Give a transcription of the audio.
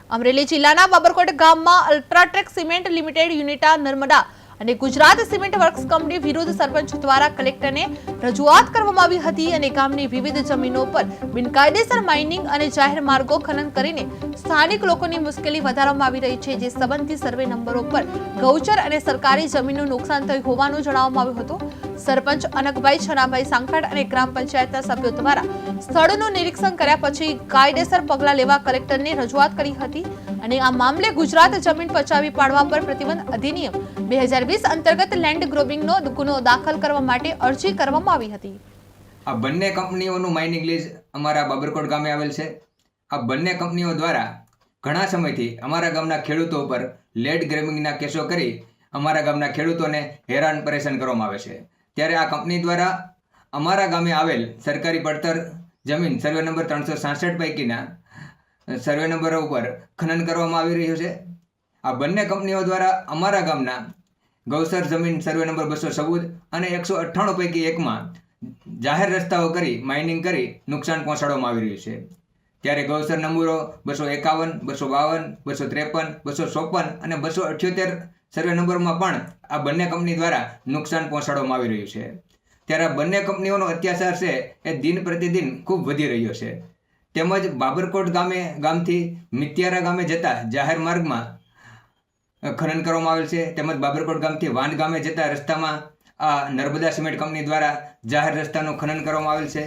અમરેલી જિલ્લાના બાબરકોટ ગામમાં UltraTech cement limited યુનિટા Narmada અને ગુજરાત સિમેન્ટ વર્ક્સ કંપની વિરુદ્ધ સરપંચ દ્વારા કલેક્ટરને રજૂઆત કરવામાં આવી હતી અને ગામની વિવિધ જમીનો પર બિનકાયદેસર માઇનિંગ અને જાહેર માર્ગો ખનન કરીને સ્થાનિક લોકોની મુશ્કેલી વધારવામાં આવી રહી છે, જે સંબંધિત સર્વે નંબરો પર ગૌચર અને સરકારી જમીનનું નુકસાન થયું હોવાનું જણાવવામાં આવ્યું હતું। સરપંચ અનકભાઈ છનાભાઈ સાંકળ અને ગ્રામ પંચાયતના સભ્યો દ્વારા સ્થળનું નિરીક્ષણ કર્યા પછી કાયદેસર પગલાં લેવા કલેક્ટરને રજૂઆત કરી હતી અને આ મામલે ગુજરાત જમીન પચાવી પાડવા પર પ્રતિબંધ અધિનિયમ 2020 અંતર્ગત લેન્ડ ગ્રોબિંગનો ગુનો દાખલ કરવા માટે અરજી કરવામાં આવી હતી। આ બંને કંપનીઓનું માઇનિંગ લીઝ અમારા બાબરકોટ ગામે આવેલ છે। આ બંને કંપનીઓ દ્વારા ઘણા સમયથી અમારા ગામના ખેડૂતો પર લેન્ડ ગ્રેબિંગના કેસો કરી અમારા ગામના ખેડૂતોને હેરાન પરેશાન કરવામાં આવે છે। ત્યારે આ કંપની દ્વારા અમારા ગામે આવેલ સરકારી પડતર જમીન સર્વે નંબર 366 પૈકીના સર્વે નંબરો ઉપર ખનન કરવામાં આવી રહ્યું છે। આ બંને કંપનીઓ દ્વારા અમારા ગામના ગૌચર જમીન સર્વે નંબર 214 અને 198 પૈકી એકમાં જાહેર રસ્તાઓ કરી માઇનિંગ કરી નુકસાન પહોંચાડવામાં આવી રહ્યું છે। ત્યારે ગૌચર નંબરો 251, 252, 253, 254 અને 278 સર્વે નંબરમાં પણ આ બંને કંપની દ્વારા નુકસાન પહોંચાડવામાં આવી રહ્યું છે। ત્યારે આ બંને કંપનીઓનો અત્યાચાર છે એ દિન પ્રતિદિન ખૂબ વધી રહ્યો છે। તેમજ બાબરકોટ ગામથી મિત્યારા ગામે જતા જાહેર માર્ગમાં ખનન કરવામાં આવેલ છે। તેમજ બાબરકોટ ગામથી વાન ગામે જતા રસ્તામાં આ નર્મદા સિમેન્ટ કંપની દ્વારા જાહેર રસ્તાનું ખનન કરવામાં આવેલ છે।